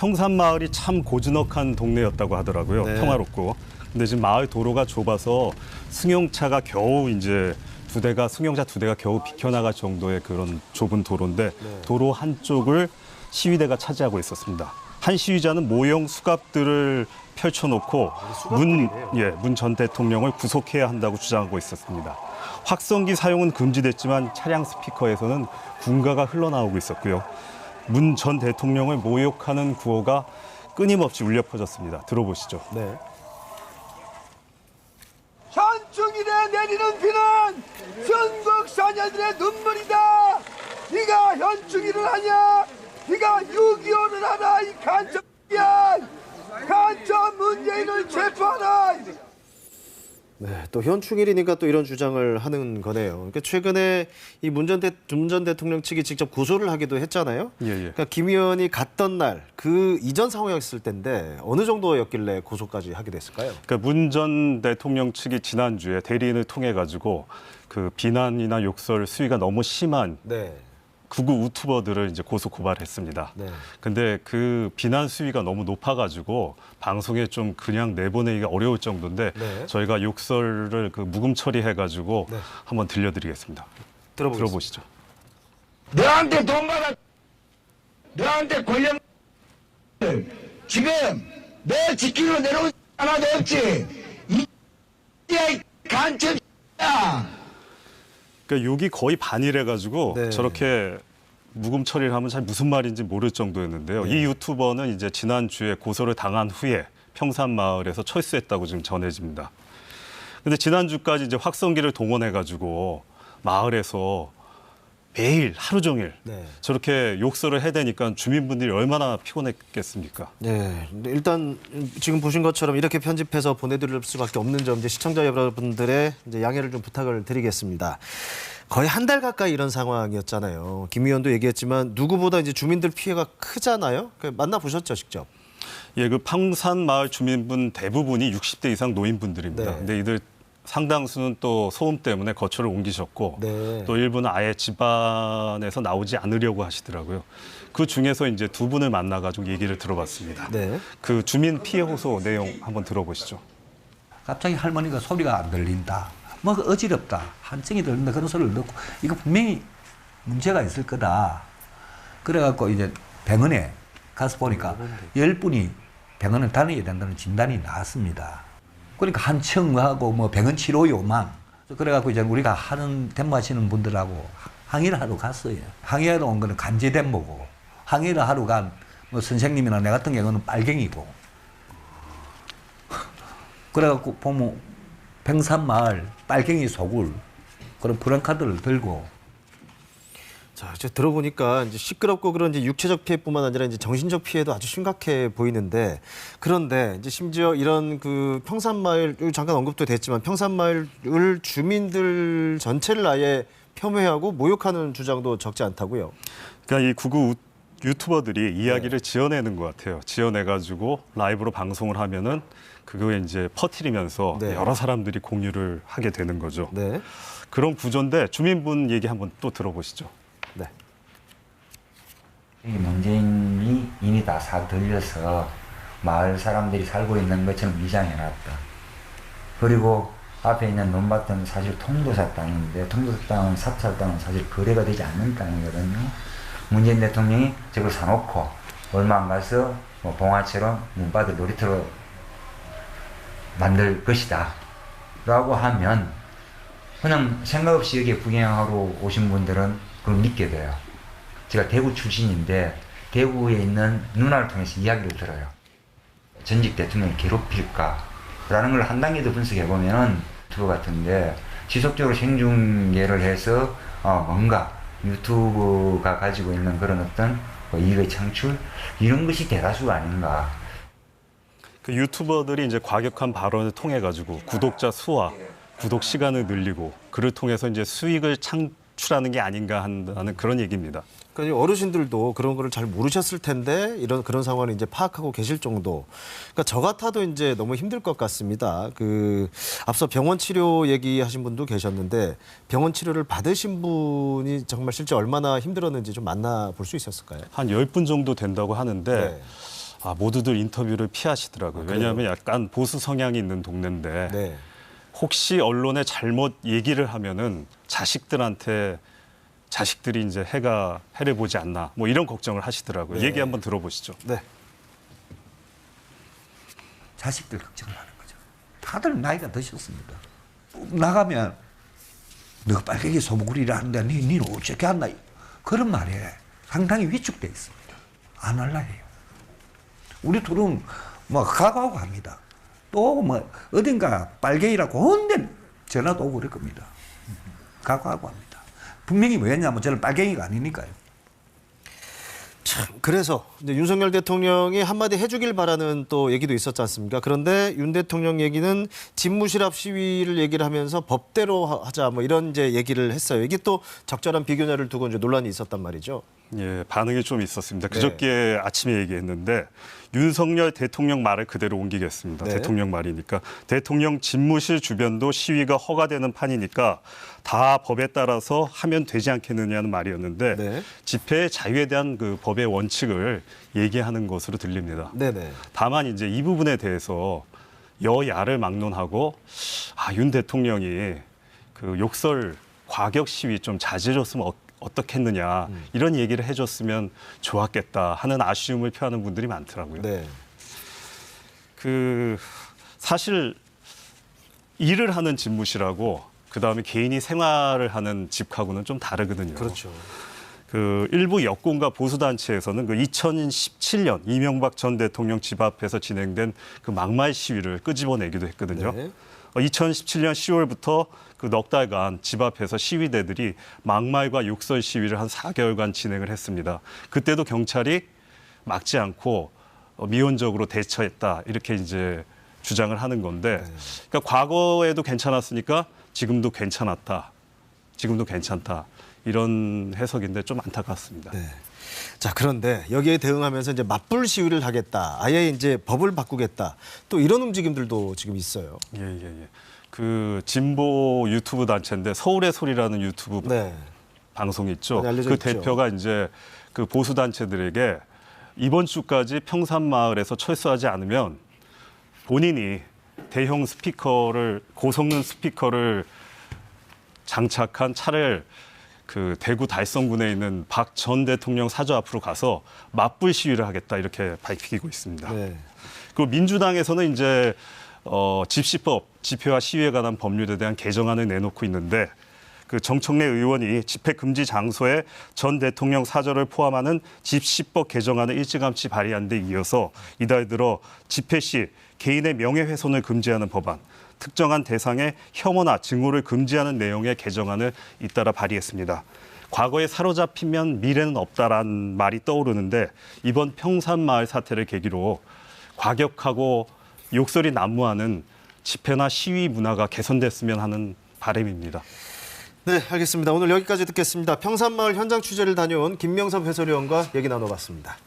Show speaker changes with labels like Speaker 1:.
Speaker 1: 평산마을이 참 고즈넉한 동네였다고 하더라고요.
Speaker 2: 네.
Speaker 1: 평화롭고. 근데 지금 마을 도로가 좁아서 승용차가 겨우 이제 승용차 두 대가 겨우 비켜나갈 정도의 그런 좁은 도로인데 도로 한쪽을 시위대가 차지하고 있었습니다. 한 시위자는 모형 수갑들을 펼쳐놓고 문 전 대통령을 구속해야 한다고 주장하고 있었습니다. 확성기 사용은 금지됐지만 차량 스피커에서는 군가가 흘러나오고 있었고요. 문 전 대통령을 모욕하는 구호가 끊임없이 울려 퍼졌습니다. 들어보시죠.
Speaker 2: 네.
Speaker 3: 현충일에 내리는 비는 전국 소녀들의 눈물이다. 네가 현충일을 하냐? 네가 6.25를 하나? 이 간첩이야. 간첩 문재인을 체포하라.
Speaker 2: 네, 또 현충일이니까 또 이런 주장을 하는 거네요. 그러니까 최근에 이 문 전 대통령 측이 직접 고소를 하기도 했잖아요.
Speaker 1: 예.
Speaker 2: 그러니까 김 의원이 갔던 날 그 이전 상황이었을 텐데 어느 정도였길래 고소까지 하게 됐을까요?
Speaker 1: 그러니까 문 전 대통령 측이 지난주에 대리인을 통해 가지고 그 비난이나 욕설 수위가 너무 심한
Speaker 2: 네.
Speaker 1: 극우 유튜버들을 이제 고소 고발했습니다.
Speaker 2: 네.
Speaker 1: 근데 그 비난 수위가 너무 높아가지고 방송에 좀 그냥 내보내기가 어려울 정도인데
Speaker 2: 네.
Speaker 1: 저희가 욕설을 그 묵음 처리해가지고
Speaker 2: 네.
Speaker 1: 한번 들려드리겠습니다.
Speaker 2: 들어보겠습니다.
Speaker 1: 들어보시죠.
Speaker 4: 너한테 돈 받아, 너한테 권력, 지금 너 지키러 내려온 하나도 없지. 이 간첩이야.
Speaker 1: 그러니까 욕이 거의 반이래가지고
Speaker 2: 네.
Speaker 1: 저렇게 묵음 처리를 하면 잘 무슨 말인지 모를 정도였는데요. 이 유튜버는 이제 지난주에 고소를 당한 후에 평산마을에서 철수했다고 지금 전해집니다. 근데 지난주까지 이제 확성기를 동원해가지고 마을에서 매일 하루 종일
Speaker 2: 네.
Speaker 1: 저렇게 욕설을 해대니까 주민분들이 얼마나 피곤했겠습니까?
Speaker 2: 네, 근데 일단 지금 보신 것처럼 이렇게 편집해서 보내드릴 수밖에 없는 점 이제 시청자 여러분들의 이제 양해를 좀 부탁을 드리겠습니다. 거의 한 달 가까이 이런 상황이었잖아요. 김 의원도 얘기했지만 누구보다 이제 주민들 피해가 크잖아요. 만나보셨죠, 직접?
Speaker 1: 예, 그 평산마을 주민분 대부분이 60대 이상 노인분들입니다.
Speaker 2: 네.
Speaker 1: 근데 이들 상당수는 또 소음 때문에 거처를 옮기셨고
Speaker 2: 네.
Speaker 1: 또 일부는 아예 집안에서 나오지 않으려고 하시더라고요. 그 중에서 이제 두 분을 만나가지고 얘기를 들어봤습니다.
Speaker 2: 네.
Speaker 1: 그 주민 피해 호소 내용 한번 들어보시죠.
Speaker 5: 갑자기 할머니가 소리가 안 들린다. 뭐 어지럽다. 한증이 들린다. 그런 소리를 듣고 이거 분명히 문제가 있을 거다. 그래갖고 이제 병원에 가서 보니까 10분이 병원을 다녀야 된다는 진단이 나왔습니다. 그러니까 한청하고 뭐 병원 치료요만. 그래갖고 이제 우리가 하는 데모하시는 분들하고 항의를 하러 갔어요. 항의하러 온 거는 간제 데모고 항의를 하러 간 뭐 선생님이나 내 같은 경우는 빨갱이고. 그래갖고 보면 평산마을 빨갱이 소굴 그런 프랜카드를 들고.
Speaker 2: 자, 이제 들어보니까 이제 시끄럽고 그런지 육체적 피해뿐만 아니라 이제 정신적 피해도 아주 심각해 보이는데 그런데 이제 심지어 이런 그 평산마을 잠깐 언급도 됐지만 평산마을 주민들 전체를 아예 폄훼하고 모욕하는 주장도 적지 않다고요.
Speaker 1: 그러니까 이 극우 유튜버들이 이야기를 지어내는 것 같아요. 지어내가지고 라이브로 방송을 하면은 그거에 이제 퍼뜨리면서
Speaker 2: 네.
Speaker 1: 여러 사람들이 공유를 하게 되는 거죠.
Speaker 2: 네.
Speaker 1: 그런 구조인데 주민분 얘기 한번 또 들어보시죠.
Speaker 2: 네.
Speaker 6: 이 문재인이 이미 다 사들려서 마을 사람들이 살고 있는 것처럼 위장해놨다. 그리고 앞에 있는 논밭은 사실 통도사 땅인데 통도사 땅은 삽살 땅은 사실 거래가 되지 않는 땅이거든요. 문재인 대통령이 저걸 사놓고 얼마 안 가서 뭐 봉화처럼 문밭을 놀이터로 만들 것이다 라고 하면 그냥 생각 없이 여기에 구경하러 오신 분들은 그걸 믿게 돼요. 제가 대구 출신인데 대구에 있는 누나를 통해서 이야기를 들어요. 전직 대통령을 괴롭힐까? 라는 걸 한 단계 더 분석해 보면은 유튜브 같은데 지속적으로 생중계를 해서 뭔가 유튜브가 가지고 있는 그런 어떤 이익의 창출 이런 것이 대다수가 아닌가.
Speaker 1: 그 유튜버들이 이제 과격한 발언을 통해 가지고 구독자 수와 구독 시간을 늘리고 그를 통해서 이제 수익을 창출하는 게 아닌가 하는 그런 얘기입니다.
Speaker 2: 그러니까 어르신들도 그런 거를 잘 모르셨을 텐데 그런 상황을 이제 파악하고 계실 정도. 그러니까 저 같아도 이제 너무 힘들 것 같습니다. 그 앞서 병원 치료 얘기하신 분도 계셨는데 병원 치료를 받으신 분이 정말 실제 얼마나 힘들었는지 좀 만나볼 수 있었을까요?
Speaker 1: 한 10분 정도 된다고 하는데
Speaker 2: 네.
Speaker 1: 모두들 인터뷰를 피하시더라고요. 왜냐하면 약간 보수 성향이 있는 동네인데
Speaker 2: 네.
Speaker 1: 혹시 언론에 잘못 얘기를 하면은 자식들이 이제 해를 보지 않나 뭐 이런 걱정을 하시더라고요.
Speaker 2: 네.
Speaker 1: 얘기 한번 들어보시죠.
Speaker 2: 네.
Speaker 5: 자식들 걱정을 하는 거죠. 다들 나이가 드셨습니다. 나가면 너가 빨갱이 소목구리를 하는데 니는 어떻게 한다. 그런 말에 상당히 위축돼 있습니다. 안 할라 해요. 우리 둘은 뭐 각오하고 합니다. 또 뭐 어딘가 빨갱이라고 혼데 전화도 오고 그럴 겁니다. 각오하고 합니다. 분명히 왜냐면 저는 빨갱이가 아니니까요.
Speaker 2: 참, 그래서 이제 윤석열 대통령이 한마디 해주길 바라는 또 얘기도 있었지 않습니까? 그런데 윤 대통령 얘기는 집무실 앞 시위를 얘기를 하면서 법대로 하자 뭐 이런 이제 얘기를 했어요. 이게 또 적절한 비교냐를 두고 이제 논란이 있었단 말이죠.
Speaker 1: 예, 반응이 좀 있었습니다. 그저께 아침에 얘기했는데 윤석열 대통령 말을 그대로 옮기겠습니다.
Speaker 2: 네.
Speaker 1: 대통령 말이니까. 대통령 집무실 주변도 시위가 허가되는 판이니까 다 법에 따라서 하면 되지 않겠느냐는 말이었는데
Speaker 2: 네.
Speaker 1: 집회의 자유에 대한 그 법의 원칙을 얘기하는 것으로 들립니다.
Speaker 2: 네네.
Speaker 1: 다만 이제 이 부분에 대해서 여야를 막론하고 윤 대통령이 그 욕설 과격 시위 좀 자제해줬으면 어떻겠느냐 이런 얘기를 해줬으면 좋았겠다 하는 아쉬움을 표하는 분들이 많더라고요.
Speaker 2: 네.
Speaker 1: 그 사실 일을 하는 집무실하고 그 다음에 개인이 생활을 하는 집하고는 좀 다르거든요.
Speaker 2: 그렇죠.
Speaker 1: 그 일부 여권과 보수단체에서는 그 2017년 이명박 전 대통령 집 앞에서 진행된 그 막말 시위를 끄집어내기도 했거든요.
Speaker 2: 네.
Speaker 1: 2017년 10월부터 그 넉 달간 집 앞에서 시위대들이 막말과 욕설 시위를 한 4개월간 진행을 했습니다. 그때도 경찰이 막지 않고 미온적으로 대처했다 이렇게 이제 주장을 하는 건데, 그러니까 과거에도 괜찮았으니까 지금도 괜찮았다, 지금도 괜찮다 이런 해석인데 좀 안타깝습니다.
Speaker 2: 네. 자, 그런데 여기에 대응하면서 이제 맞불 시위를 하겠다. 아예 이제 법을 바꾸겠다. 또 이런 움직임들도 지금 있어요.
Speaker 1: 예. 그 진보 유튜브 단체인데 서울의 소리라는 유튜브
Speaker 2: 네.
Speaker 1: 방송이 있죠.
Speaker 2: 많이 알려져
Speaker 1: 그
Speaker 2: 있죠.
Speaker 1: 대표가 이제 그 보수 단체들에게 이번 주까지 평산마을에서 철수하지 않으면 본인이 대형 고성능 스피커를 장착한 차를 그 대구 달성군에 있는 박 전 대통령 사저 앞으로 가서 맞불 시위를 하겠다 이렇게 밝히고 있습니다.
Speaker 2: 네.
Speaker 1: 그리고 민주당에서는 이제 집시법, 집회와 시위에 관한 법률에 대한 개정안을 내놓고 있는데 그 정청래 의원이 집회 금지 장소에 전 대통령 사저를 포함하는 집시법 개정안을 일찌감치 발의한 데 이어서 이달 들어 집회 시 개인의 명예훼손을 금지하는 법안, 특정한 대상의 혐오나 증오를 금지하는 내용의 개정안을 잇따라 발의했습니다. 과거에 사로잡히면 미래는 없다라는 말이 떠오르는데 이번 평산마을 사태를 계기로 과격하고 욕설이 난무하는 집회나 시위 문화가 개선됐으면 하는 바람입니다.
Speaker 2: 네, 알겠습니다. 오늘 여기까지 듣겠습니다. 평산마을 현장 취재를 다녀온 김명섭 해설위원과 얘기 나눠봤습니다.